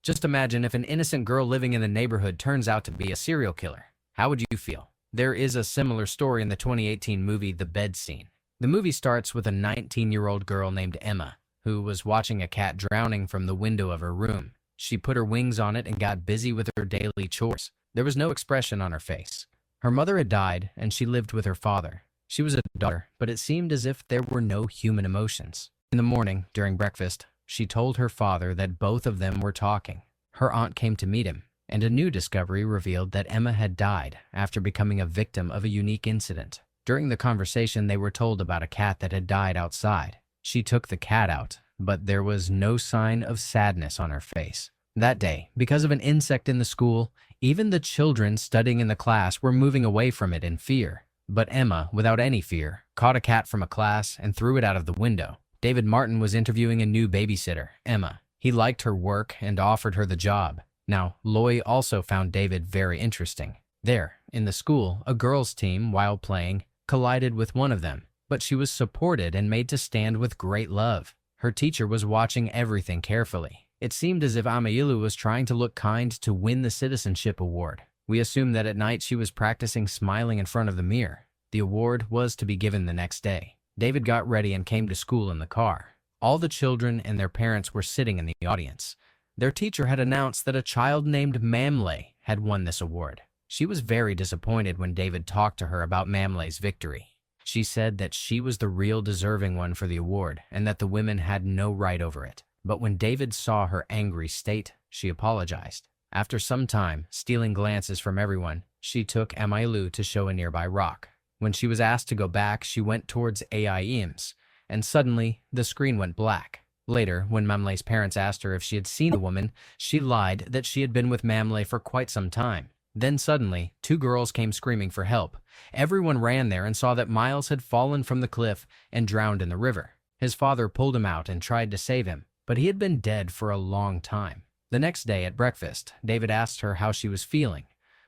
Just imagine if an innocent girl living in the neighborhood turns out to be a serial killer. How would you feel? There is a similar story in the 2018 movie The Bed Scene. The movie starts with a 19-year-old girl named Emma, who was watching a cat drowning from the window of her room. She put her wings on it and got busy with her daily chores. There was no expression on her face. Her mother had died, and she lived with her father. She was a daughter, but it seemed as if there were no human emotions. In the morning, during breakfast, she told her father that both of them were talking. Her aunt came to meet him, and a new discovery revealed that Emma had died after becoming a victim of a unique incident. During the conversation, they were told about a cat that had died outside. She took the cat out, but there was no sign of sadness on her face. That day, because of an insect in the school, even the children studying in the class were moving away from it in fear. But Emma, without any fear, caught a cat from a class and threw it out of the window. David Martin was interviewing a new babysitter, Emma. He liked her work and offered her the job. Now, Loy also found David very interesting. There, in the school, a girls' team, while playing, collided with one of them, but she was supported and made to stand with great love. Her teacher was watching everything carefully. It seemed as if Amailu was trying to look kind to win the citizenship award. We assume that at night she was practicing smiling in front of the mirror. The award was to be given the next day. David got ready and came to school in the car. All the children and their parents were sitting in the audience. Their teacher had announced that a child named Mamley had won this award. She was very disappointed when David talked to her about Mamley's victory. She said that she was the real deserving one for the award and that the women had no right over it. But when David saw her angry state, she apologized. After some time, stealing glances from everyone, she took Amailu to show a nearby rock. When she was asked to go back, she went towards AIMs, and suddenly, the screen went black. Later, when Mamley's parents asked her if she had seen the woman, she lied that she had been with Mamley for quite some time. Then suddenly, two girls came screaming for help. Everyone ran there and saw that Miles had fallen from the cliff and drowned in the river. His father pulled him out and tried to save him, but he had been dead for a long time. The next day at breakfast, David asked her how she was feeling,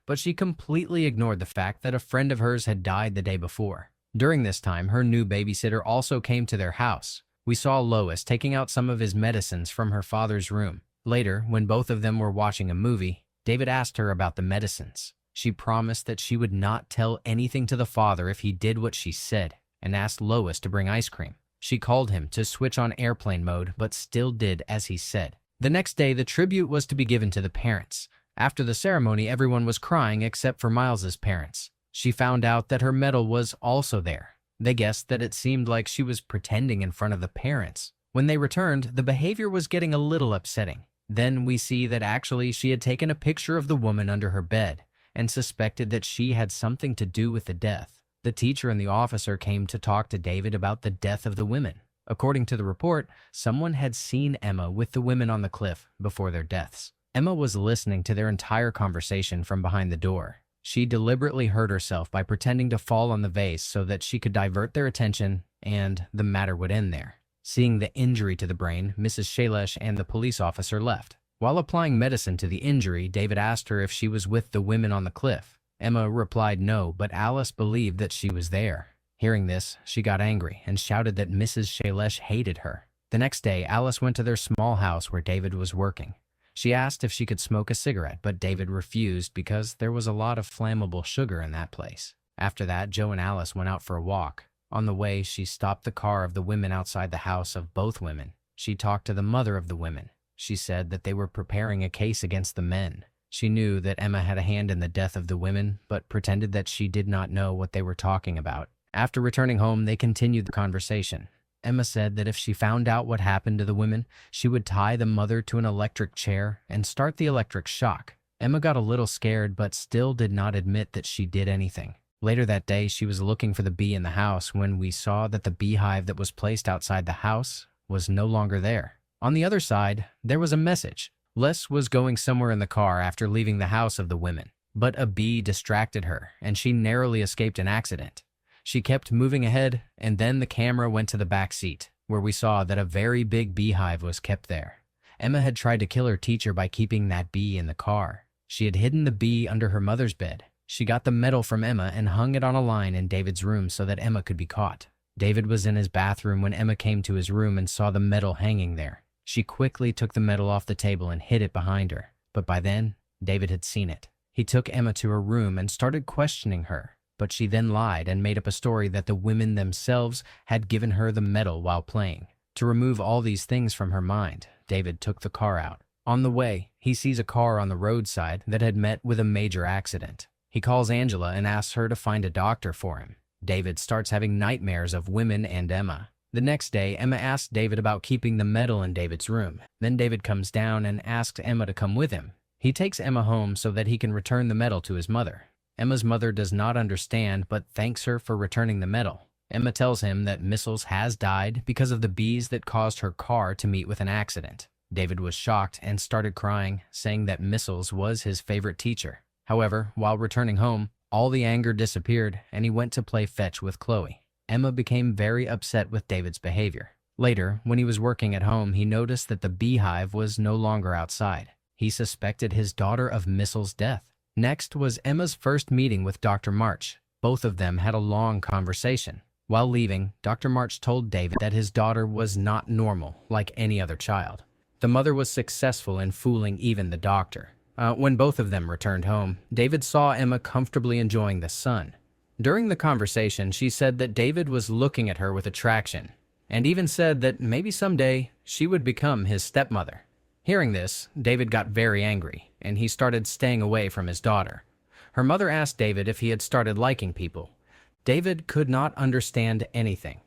but she completely ignored the fact that a friend of hers had died the day before. During this time, her new babysitter also came to their house. We saw Lois taking out some of his medicines from her father's room. Later, when both of them were watching a movie, David asked her about the medicines. She promised that she would not tell anything to the father if he did what she said, and asked Lois to bring ice cream. She called him to switch on airplane mode, but still did as he said. The next day, the tribute was to be given to the parents. After the ceremony, everyone was crying except for Miles's parents. She found out that her medal was also there. They guessed that it seemed like she was pretending in front of the parents. When they returned, the behavior was getting a little upsetting. Then we see that actually she had taken a picture of the woman under her bed and suspected that she had something to do with the death. The teacher and the officer came to talk to David about the death of the women. According to the report, someone had seen Emma with the women on the cliff before their deaths. Emma was listening to their entire conversation from behind the door. She deliberately hurt herself by pretending to fall on the vase so that she could divert their attention and the matter would end there. Seeing the injury to the brain, Mrs. Shailesh and the police officer left. While applying medicine to the injury, David asked her if she was with the women on the cliff. Emma replied no, but Alice believed that she was there. Hearing this, she got angry and shouted that Mrs. Shailesh hated her. The next day, Alice went to their small house where David was working. She asked if she could smoke a cigarette, but David refused because there was a lot of flammable sugar in that place. After that, Joe and Alice went out for a walk. On the way, she stopped the car of the women outside the house of both women. She talked to the mother of the women. She said that they were preparing a case against the men. She knew that Emma had a hand in the death of the women, but pretended that she did not know what they were talking about. After returning home, they continued the conversation. Emma said that if she found out what happened to the women, she would tie the mother to an electric chair and start the electric shock. Emma got a little scared, but still did not admit that she did anything. Later that day, she was looking for the bee in the house when we saw that the beehive that was placed outside the house was no longer there. On the other side, there was a message. Les was going somewhere in the car after leaving the house of the women, but a bee distracted her, and she narrowly escaped an accident. She kept moving ahead, and then the camera went to the back seat, where we saw that a very big beehive was kept there. Emma had tried to kill her teacher by keeping that bee in the car. She had hidden the bee under her mother's bed. She got the medal from Emma and hung it on a line in David's room so that Emma could be caught. David was in his bathroom when Emma came to his room and saw the medal hanging there. She quickly took the medal off the table and hid it behind her, but by then, David had seen it. He took Emma to her room and started questioning her, but she then lied and made up a story that the women themselves had given her the medal while playing. To remove all these things from her mind, David took the car out. On the way, he sees a car on the roadside that had met with a major accident. He calls Angela and asks her to find a doctor for him. David starts having nightmares of women and Emma. The next day, Emma asks David about keeping the medal in David's room. Then David comes down and asks Emma to come with him. He takes Emma home so that he can return the medal to his mother. Emma's mother does not understand but thanks her for returning the medal. Emma tells him that Missiles has died because of the bees that caused her car to meet with an accident. David was shocked and started crying, saying that Missiles was his favorite teacher. However, while returning home, all the anger disappeared and he went to play fetch with Chloe. Emma became very upset with David's behavior. Later, when he was working at home, he noticed that the beehive was no longer outside. He suspected his daughter of Missiles' death. Next was Emma's first meeting with Dr. March. Both of them had a long conversation. While leaving, Dr. March told David that his daughter was not normal like any other child. The mother was successful in fooling even the doctor. When both of them returned home, David saw Emma comfortably enjoying the sun. During the conversation, she said that David was looking at her with attraction, and even said that maybe someday she would become his stepmother. Hearing this, David got very angry, and he started staying away from his daughter. Her mother asked David if he had started liking people. David could not understand anything.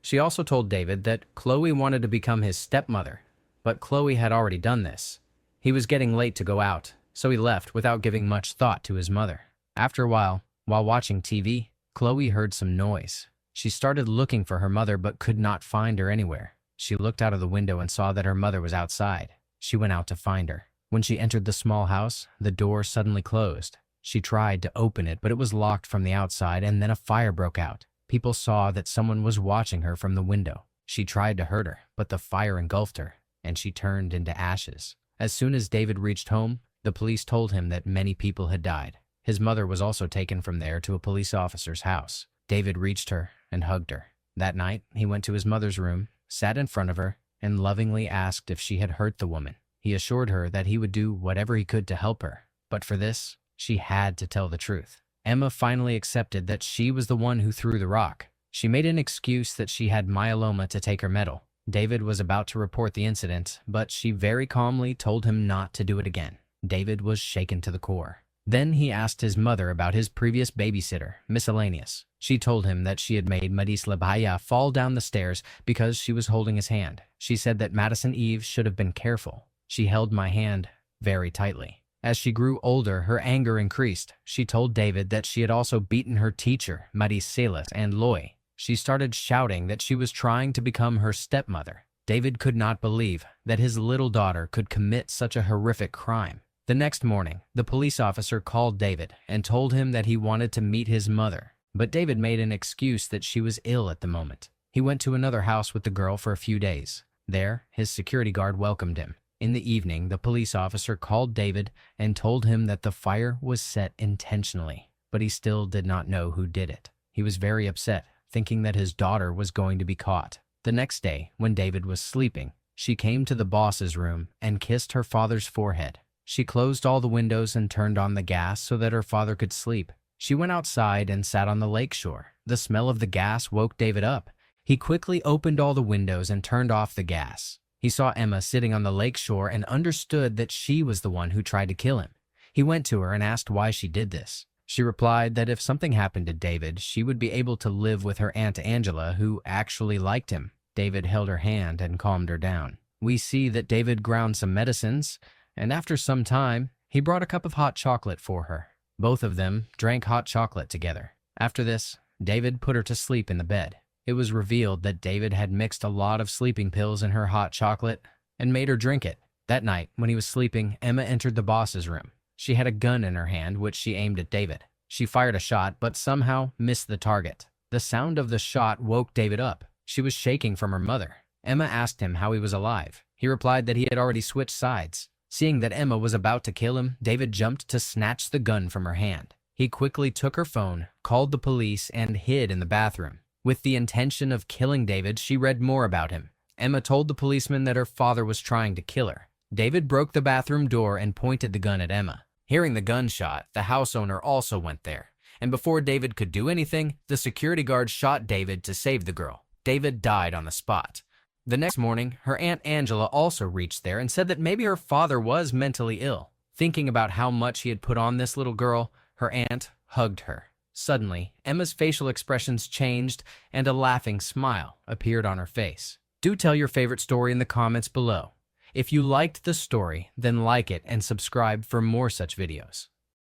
She also told David that Chloe wanted to become his stepmother, but Chloe had already done this. He was getting late to go out, so he left without giving much thought to his mother. After a while watching TV, Chloe heard some noise. She started looking for her mother but could not find her anywhere. She looked out of the window and saw that her mother was outside. She went out to find her. When she entered the small house, the door suddenly closed. She tried to open it, but it was locked from the outside, and then a fire broke out. People saw that someone was watching her from the window. She tried to hurt her, but the fire engulfed her, and she turned into ashes. As soon as David reached home, the police told him that many people had died. His mother was also taken from there to a police officer's house. David reached her and hugged her. That night, he went to his mother's room, sat in front of her, and lovingly asked if she had hurt the woman. He assured her that he would do whatever he could to help her, but for this, she had to tell the truth. Emma finally accepted that she was the one who threw the rock. She made an excuse that she had myeloma to take her medal. David was about to report the incident, but she very calmly told him not to do it again. David was shaken to the core. Then he asked his mother about his previous babysitter, Miscellaneous. She told him that she had made Madisla Bahia fall down the stairs because she was holding his hand. She said that Madison Eve should have been careful. She held my hand very tightly. As she grew older, her anger increased. She told David that she had also beaten her teacher, Maricelas and Loy. She started shouting that she was trying to become her stepmother. David could not believe that his little daughter could commit such a horrific crime. The next morning, the police officer called David and told him that he wanted to meet his mother. But David made an excuse that she was ill at the moment. He went to another house with the girl for a few days. There, his security guard welcomed him. In the evening, the police officer called David and told him that the fire was set intentionally, but he still did not know who did it. He was very upset, thinking that his daughter was going to be caught. The next day, when David was sleeping, she came to the boss's room and kissed her father's forehead. She closed all the windows and turned on the gas so that her father could sleep. She went outside and sat on the lake shore. The smell of the gas woke David up. He quickly opened all the windows and turned off the gas. He saw Emma sitting on the lake shore and understood that she was the one who tried to kill him. He went to her and asked why she did this. She replied that if something happened to David, she would be able to live with her Aunt Angela, who actually liked him. David held her hand and calmed her down. We see that David ground some medicines, and after some time, he brought a cup of hot chocolate for her. Both of them drank hot chocolate together. After this, David put her to sleep in the bed. It was revealed that David had mixed a lot of sleeping pills in her hot chocolate and made her drink it. That night, when he was sleeping, Emma entered the boss's room. She had a gun in her hand, which she aimed at David. She fired a shot, but somehow missed the target. The sound of the shot woke David up. She was shaking from her mother. Emma asked him how he was alive. He replied that he had already switched sides. Seeing that Emma was about to kill him, David jumped to snatch the gun from her hand. He quickly took her phone, called the police, and hid in the bathroom. With the intention of killing David, she read more about him. Emma told the policeman that her father was trying to kill her. David broke the bathroom door and pointed the gun at Emma. Hearing the gunshot, the house owner also went there, and before David could do anything, the security guard shot David to save the girl. David died on the spot. The next morning, her Aunt Angela also reached there and said that maybe her father was mentally ill. Thinking about how much he had put on this little girl, her aunt hugged her. Suddenly, Emma's facial expressions changed and a laughing smile appeared on her face. Do tell your favorite story in the comments below. If you liked the story, then like it and subscribe for more such videos.